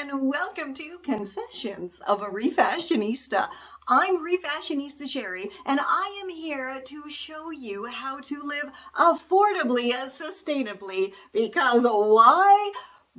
and welcome to Confessions of a Refashionista. I'm Refashionista Sherry, and I am here to show you how to live affordably and sustainably, because why?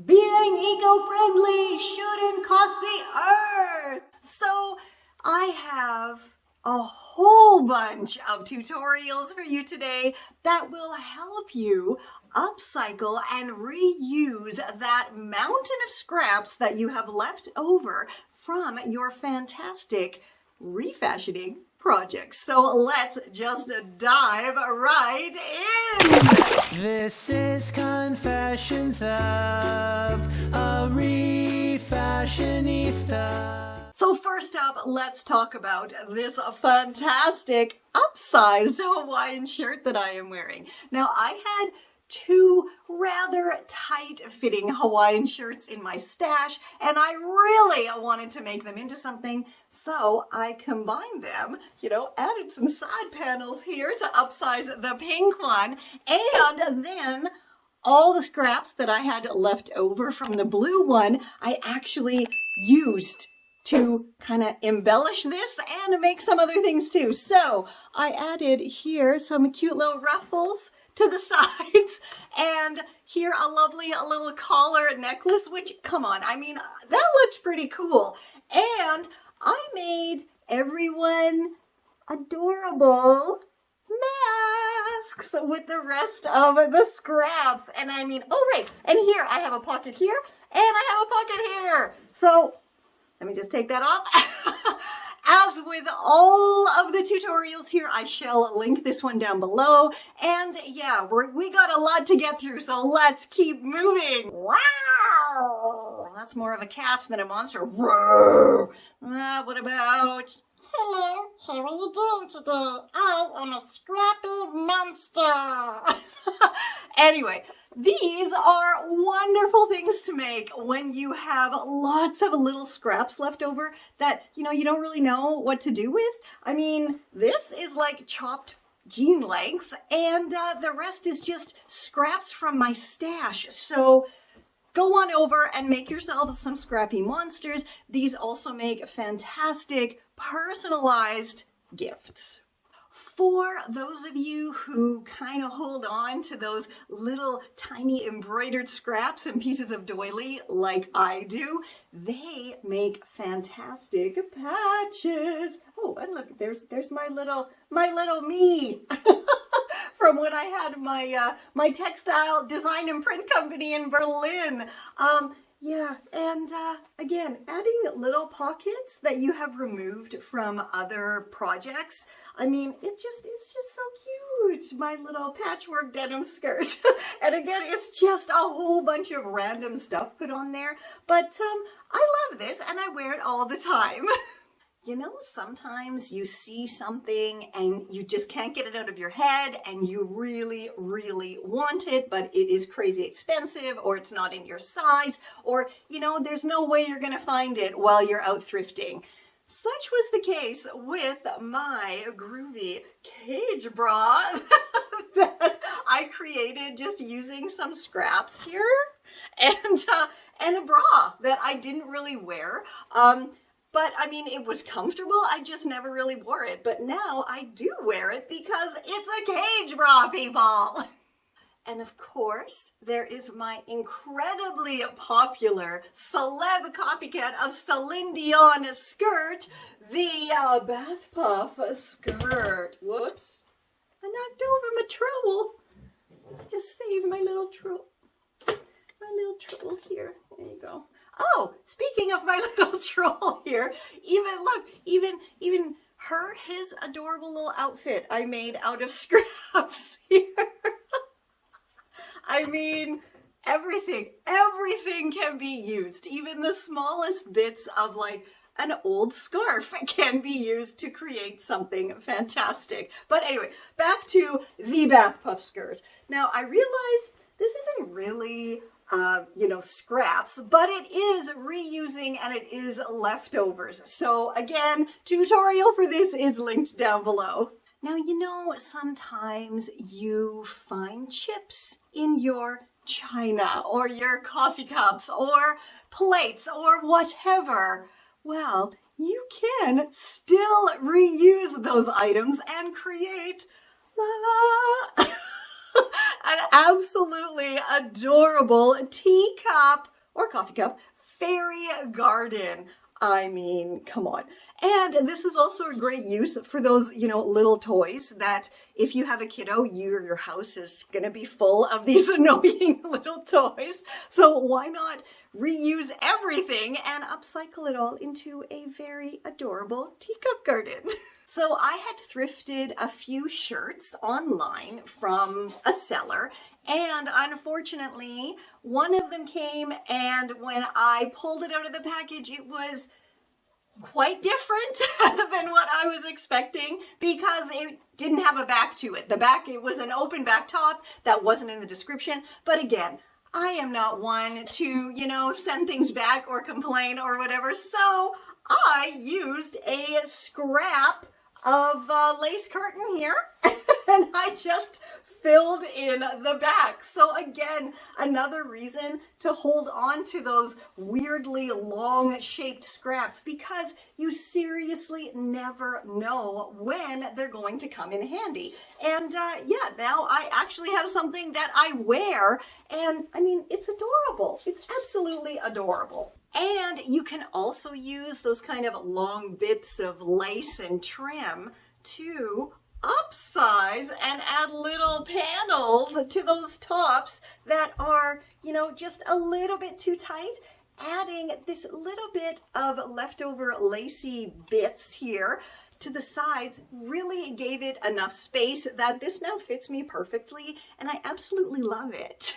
Being eco-friendly shouldn't cost the earth. So I have a whole bunch of tutorials for you today that will help you upcycle and reuse that mountain of scraps that you have left over from your fantastic refashioning projects. So let's just dive right in. This is Confessions of a Refashionista. So first up, let's talk about this fantastic upsized Hawaiian shirt that I am wearing. Now, I had two rather tight-fitting Hawaiian shirts in my stash, and I really wanted to make them into something, so I combined them, added some side panels here to upsize the pink one, and then all the scraps that I had left over from the blue one, I actually used to kind of embellish this and make some other things too. So I added here some cute little ruffles to the sides, and here a lovely little collar necklace, which, come on, I mean, that looks pretty cool. And I made everyone adorable masks with the rest of the scraps. And I mean, oh right, and here I have a pocket here, and I have a pocket here. So let me just take that off. As with all of the tutorials here, I shall link this one down below. And yeah, we got a lot to get through, so let's keep moving. Wow! That's more of a cat than a monster. What about... Hello, how are you doing today? I am a scrappy monster. Anyway, these are wonderful things to make when you have lots of little scraps left over that, you don't really know what to do with. I mean, this is like chopped jean lengths, and the rest is just scraps from my stash. So go on over and make yourself some scrappy monsters. These also make fantastic personalized gifts. For those of you who kind of hold on to those little tiny embroidered scraps and pieces of doily like I do, they make fantastic patches. Oh, and look, there's my little me. From when I had my textile design and print company in Berlin. Yeah, and again, adding little pockets that you have removed from other projects. I mean, it's just so cute. My little patchwork denim skirt. And again, it's just a whole bunch of random stuff put on there. But I love this, and I wear it all the time. Sometimes you see something and you just can't get it out of your head, and you really, really want it, but it is crazy expensive, or it's not in your size, or, there's no way you're going to find it while you're out thrifting. Such was the case with my groovy cage bra that I created just using some scraps here, and a bra that I didn't really wear. But I mean, it was comfortable. I just never really wore it. But now I do wear it because it's a cage bra, people. And of course, there is my incredibly popular celeb copycat of Celine Dion skirt, the Bathpuff skirt. Whoops. I knocked over my trowel. Let's just save my little trowel. My little trowel here. There you go. Oh, speaking of my little troll here, even his adorable little outfit I made out of scraps here. I mean, everything can be used. Even the smallest bits of like an old scarf can be used to create something fantastic. But anyway, back to the Bathpuff skirt. Now, I realize this isn't really scraps, but it is reusing and it is leftovers. So again, tutorial for this is linked down below. Now, sometimes you find chips in your china or your coffee cups or plates or whatever, well, you can still reuse those items and create an absolutely adorable teacup or coffee cup fairy garden. I mean, come on. And this is also a great use for those, little toys that if you have a kiddo, your house is going to be full of these annoying little toys. So why not reuse everything and upcycle it all into a very adorable teacup garden? So I had thrifted a few shirts online from a seller, and unfortunately, one of them came, and when I pulled it out of the package, it was quite different than what I was expecting because it didn't have a back to it. The back, it was an open back top that wasn't in the description. But again, I am not one to, send things back or complain or whatever. So I used a scrap of lace curtain here and I just filled in the back. So again, another reason to hold on to those weirdly long shaped scraps because you seriously never know when they're going to come in handy. And now I actually have something that I wear, and I mean, it's adorable. It's absolutely adorable. And you can also use those kind of long bits of lace and trim to upsize and add little panels to those tops that are, just a little bit too tight. Adding this little bit of leftover lacy bits here to the sides really gave it enough space that this now fits me perfectly, and I absolutely love it.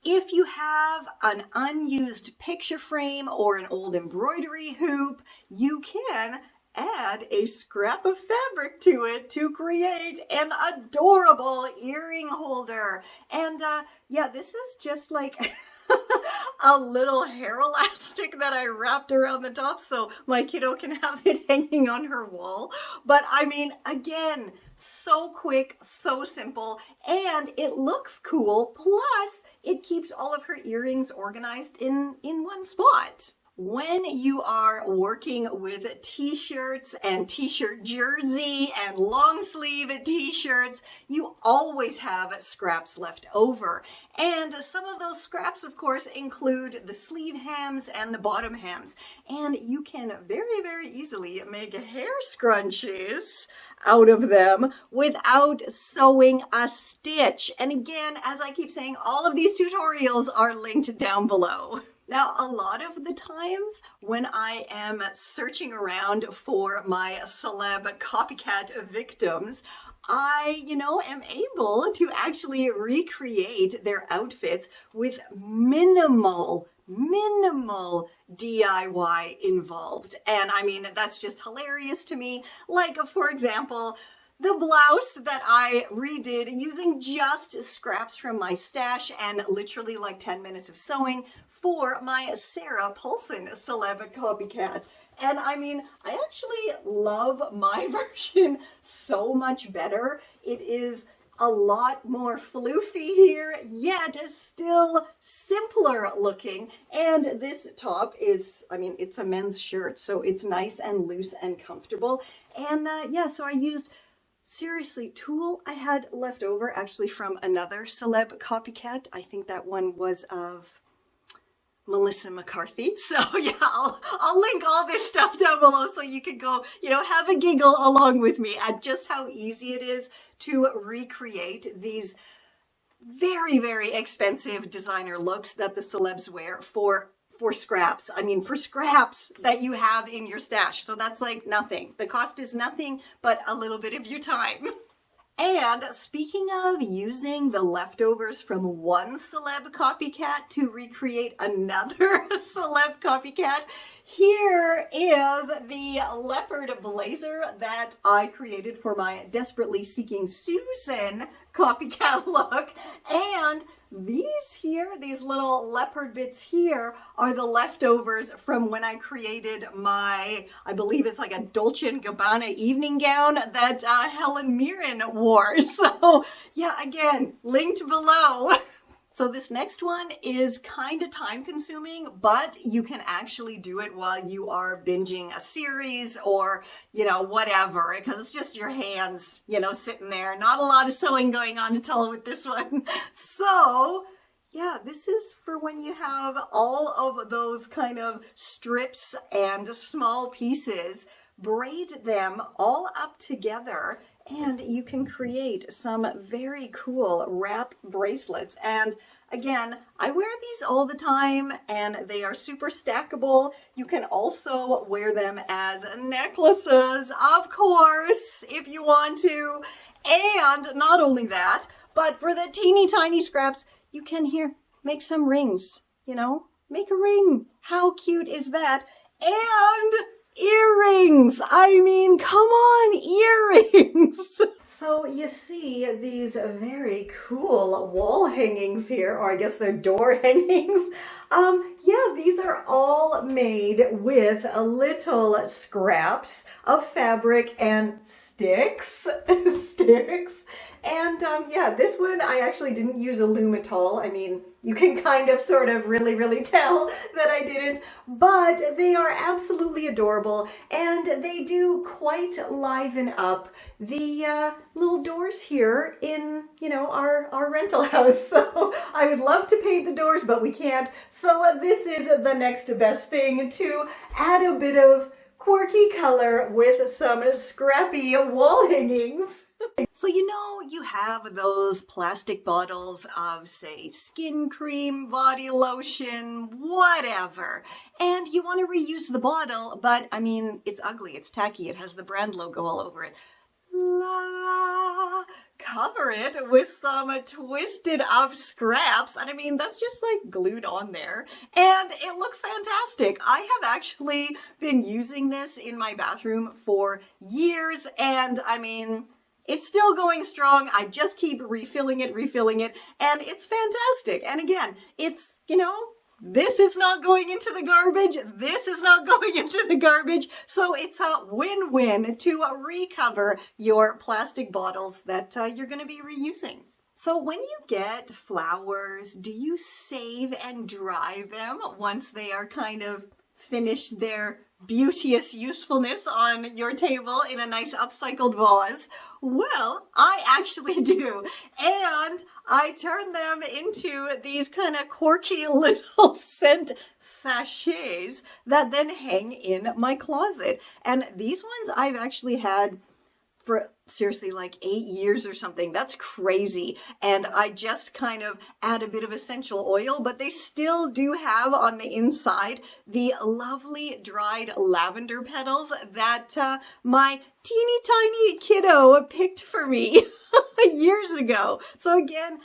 If you have an unused picture frame or an old embroidery hoop, you can add a scrap of fabric to it to create an adorable earring holder. And this is just like a little hair elastic that I wrapped around the top so my kiddo can have it hanging on her wall. But I mean, again, so quick, so simple, and it looks cool. Plus, it keeps all of her earrings organized in one spot. When you are working with t-shirts and t-shirt jersey and long sleeve t-shirts, you always have scraps left over. And some of those scraps, of course, include the sleeve hems and the bottom hems. And you can very, very easily make hair scrunchies out of them without sewing a stitch. And again, as I keep saying, all of these tutorials are linked down below. Now, a lot of the times when I am searching around for my celeb copycat victims, I, am able to actually recreate their outfits with minimal DIY involved. And I mean, that's just hilarious to me. Like, for example, the blouse that I redid using just scraps from my stash and literally like 10 minutes of sewing for my Sarah Paulson celeb copycat. And I mean, I actually love my version so much better. It is a lot more floofy here, yet still simpler looking. And this top is, I mean, it's a men's shirt, so it's nice and loose and comfortable. And so I used, seriously, tulle I had left over actually from another celeb copycat. I think that one was of Melissa McCarthy. So yeah, I'll link all this stuff down below so you can go, have a giggle along with me at just how easy it is to recreate these very, very expensive designer looks that the celebs wear for scraps. I mean, for scraps that you have in your stash. So that's like nothing. The cost is nothing but a little bit of your time. And speaking of using the leftovers from one celeb copycat to recreate another celeb copycat, here is the leopard blazer that I created for my Desperately Seeking Susan copycat look. And these little leopard bits here are the leftovers from when I created my, I believe it's like a Dolce & Gabbana evening gown that Helen Mirren wore. So yeah, again, linked below So this next one is kind of time consuming, but you can actually do it while you are binging a series or, whatever, because it's just your hands, sitting there. Not a lot of sewing going on at all with this one. So yeah, this is for when you have all of those kind of strips and small pieces. Braid them all up together and you can create some very cool wrap bracelets. And again, I wear these all the time and they are super stackable. You can also wear them as necklaces, of course, if you want to. And not only that, but for the teeny tiny scraps, you can make some rings, make a ring. How cute is that? And earrings. I mean, come on, earrings. So you see these very cool wall hangings here, or I guess they're door hangings. Yeah, these are all made with little scraps of fabric and sticks. And yeah, this one I actually didn't use a loom at all. I mean, you can kind of sort of really tell that I didn't, but they are absolutely adorable and they do quite liven up the little doors here in, our rental house. So I would love to paint the doors, but we can't. So this is the next best thing to add a bit of quirky color with some scrappy wall hangings. So you have those plastic bottles of, say, skin cream, body lotion, whatever, and you want to reuse the bottle, but I mean, it's ugly, it's tacky, it has the brand logo all over it. Cover it with some twisted up scraps, and I mean, that's just like glued on there, and it looks fantastic. I have actually been using this in my bathroom for years, and I mean, it's still going strong. I just keep refilling it, and it's fantastic. And again, it's, this is not going into the garbage. This is not going into the garbage. So it's a win-win to recover your plastic bottles that you're going to be reusing. So when you get flowers, do you save and dry them once they are kind of finished their beauteous usefulness on your table in a nice upcycled vase? Well, I actually do. And I turn them into these kind of quirky little scent sachets that then hang in my closet. And these ones I've actually had for seriously like 8 years or something. That's crazy. And I just kind of add a bit of essential oil, but they still do have on the inside the lovely dried lavender petals that my teeny tiny kiddo picked for me years ago. So again,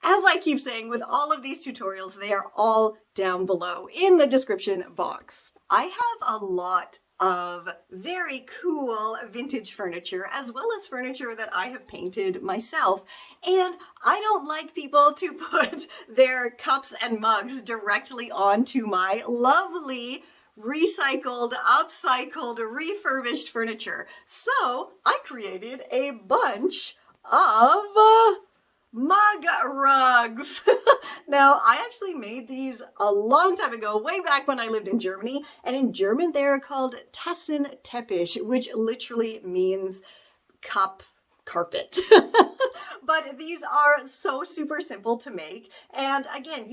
as I keep saying, with all of these tutorials, they are all down below in the description box. I have a lot of very cool vintage furniture, as well as furniture that I have painted myself. And I don't like people to put their cups and mugs directly onto my lovely recycled, upcycled, refurbished furniture. So I created a bunch of mug rugs. Now, I actually made these a long time ago, way back when I lived in Germany. And in German, they're called Tassenteppich, which literally means cup carpet. But these are so super simple to make. And again,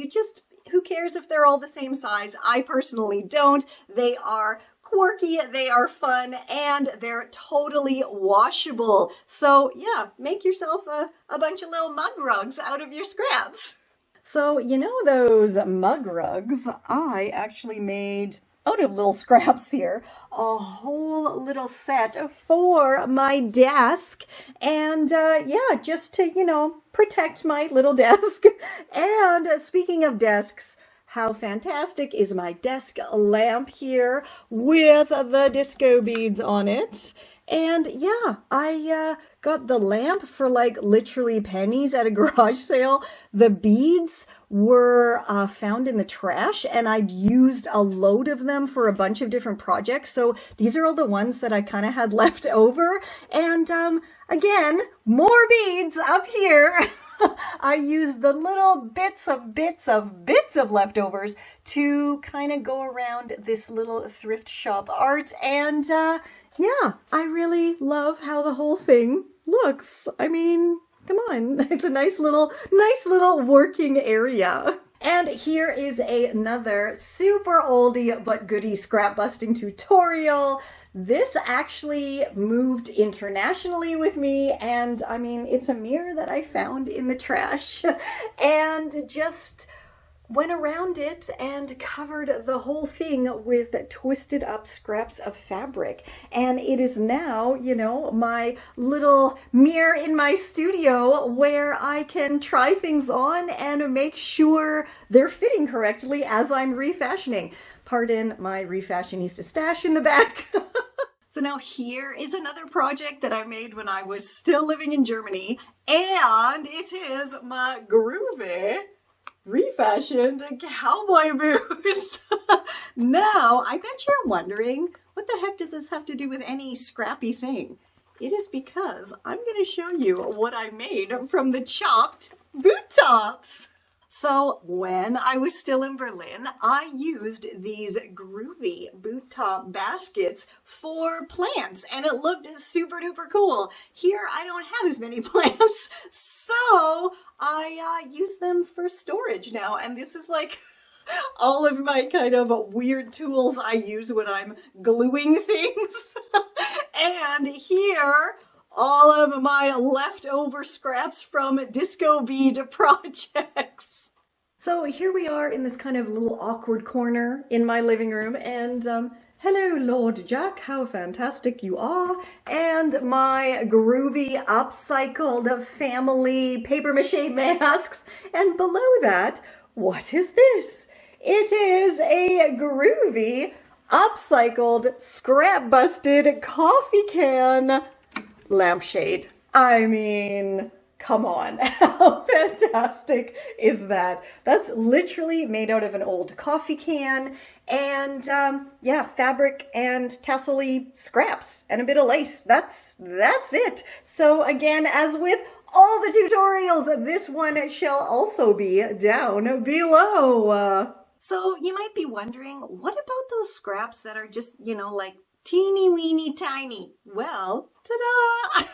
who cares if they're all the same size? I personally don't. They are quirky, they are fun, and they're totally washable. So yeah, make yourself a bunch of little mug rugs out of your scraps. So those mug rugs, I actually made out of little scraps here a whole little set for my desk. And yeah, just to, protect my little desk. And speaking of desks, how fantastic is my desk lamp here with the disco beads on it. And yeah, I got the lamp for like literally pennies at a garage sale. The beads were found in the trash, and I'd used a load of them for a bunch of different projects. So these are all the ones that I kind of had left over. And again, more beads up here. I used the little bits of leftovers to kind of go around this little thrift shop art. And yeah, I really love how the whole thing looks. I mean, come on. It's a nice little working area. And here is another super oldie but goodie scrap busting tutorial. This actually moved internationally with me, and I mean, it's a mirror that I found in the trash and just went around it and covered the whole thing with twisted up scraps of fabric. And it is now, you know, my little mirror in my studio where I can try things on and make sure they're fitting correctly as I'm refashioning. Pardon my refashionista stash in the back. So now here is another project that I made when I was still living in Germany, and it is my groovy refashioned cowboy boots. Now, I bet you're wondering, what the heck does this have to do with any scrappy thing? It is because I'm going to show you what I made from the chopped boot tops. So when I was still in Berlin, I used these groovy boot top baskets for plants, and it looked super duper cool. Here I don't have as many plants, so I use them for storage now, and this is like all of my kind of weird tools I use when I'm gluing things. And here, all of my leftover scraps from disco bead projects. So here we are in this kind of little awkward corner in my living room, and hello, Lord Jack, how fantastic you are, and my groovy upcycled family paper mache masks, and below that, what is this? It is a groovy upcycled scrap busted coffee can lampshade. I mean, come on, how fantastic is that? That's literally made out of an old coffee can and yeah, fabric and tassel-y scraps and a bit of lace. That's it. So again, as with all the tutorials, this one shall also be down below. So you might be wondering, what about those scraps that are just, you know, like teeny weeny tiny? Well, ta-da!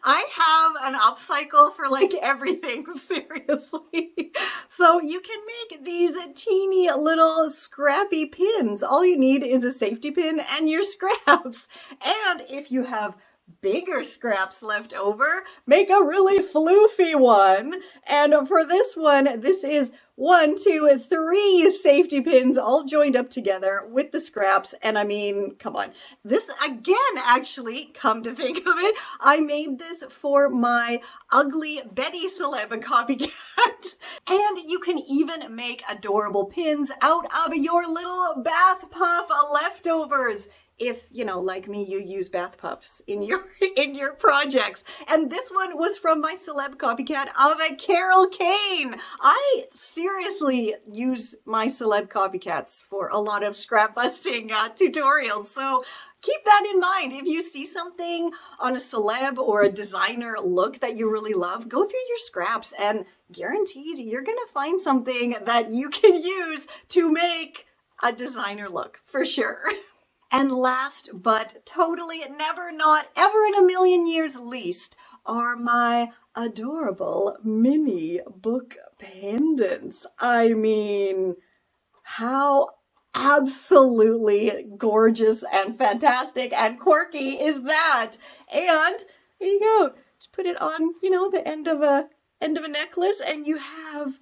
I have an upcycle for like everything, seriously. So you can make these teeny little scrappy pins. All you need is a safety pin and your scraps. And if you have bigger scraps left over, make a really floofy one. And for this one, this is 1, 2, 3 safety pins all joined up together with the scraps. And I mean, come on. This again, actually, come to think of it, I made this for my ugly Betty celeb copycat. And you can even make adorable pins out of your little Bathpuff leftovers. If, you know, like me, you use Bathpuffs in your projects. And this one was from my celeb copycat of a Carol Kane. I seriously use my celeb copycats for a lot of scrap busting tutorials. So keep that in mind. If you see something on a celeb or a designer look that you really love, go through your scraps and guaranteed you're going to find something that you can use to make a designer look for sure. And last but totally never, not ever in a million years least, are my adorable mini book pendants. I mean, how absolutely gorgeous and fantastic and quirky is that? And here you go. Just put it on, you know, the end of a necklace, and you have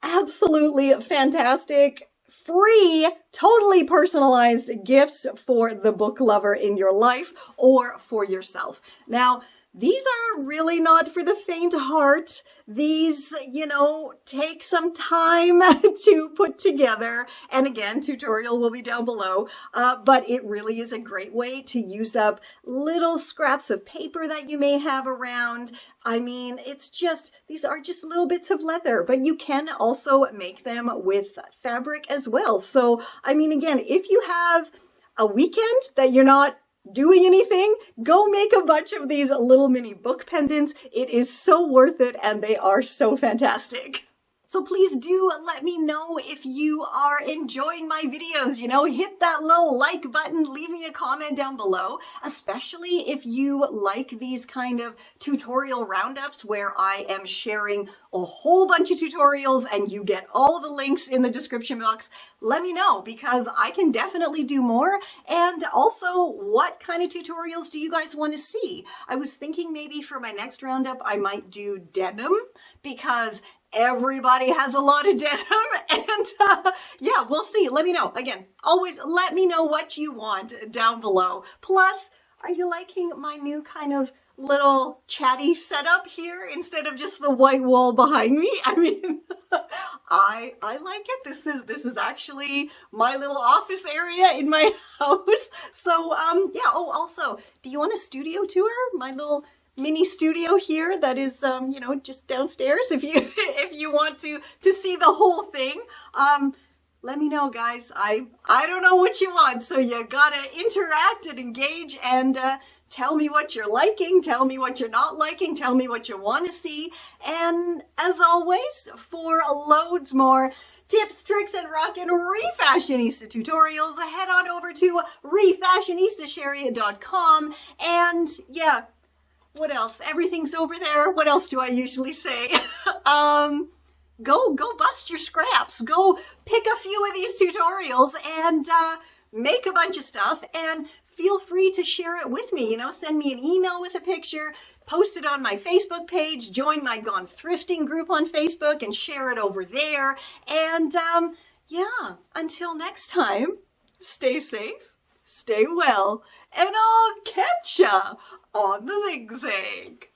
absolutely fantastic, free, totally personalized gifts for the book lover in your life or for yourself. Now, these are really not for the faint of heart. These, take some time to put together. And again, tutorial will be down below. But it really is a great way to use up little scraps of paper that you may have around. I mean, these are just little bits of leather, but you can also make them with fabric as well. So, I mean, again, if you have a weekend that you're not doing anything, go make a bunch of these little mini book pendants. It is so worth it, and they are so fantastic. So please do let me know if you are enjoying my videos. Hit that little like button, leave me a comment down below, especially if you like these kind of tutorial roundups where I am sharing a whole bunch of tutorials and you get all the links in the description box. Let me know, because I can definitely do more. And also, what kind of tutorials do you guys want to see? I was thinking maybe for my next roundup, I might do denim, because everybody has a lot of denim, and yeah, we'll see. Let me know. Again, always let me know what you want down below. Plus, are you liking my new kind of little chatty setup here instead of just the white wall behind me? I mean, I like it. This is actually my little office area in my house. So yeah. Oh, also, do you want a studio tour? My little mini studio here that is just downstairs. If you want to see the whole thing, let me know, guys. I don't know what you want, so you gotta interact and engage, and tell me what you're liking, tell me what you're not liking, tell me what you want to see. And as always, for loads more tips, tricks, and rockin' Refashionista tutorials, head on over to refashionistasherry.com. And yeah, what else? Everything's over there. What else do I usually say? Go bust your scraps. Go pick a few of these tutorials and make a bunch of stuff, and feel free to share it with me. Send me an email with a picture, post it on my Facebook page, join my Gone Thrifting group on Facebook and share it over there. And yeah, until next time, stay safe, stay well, and I'll catch ya on the zigzag.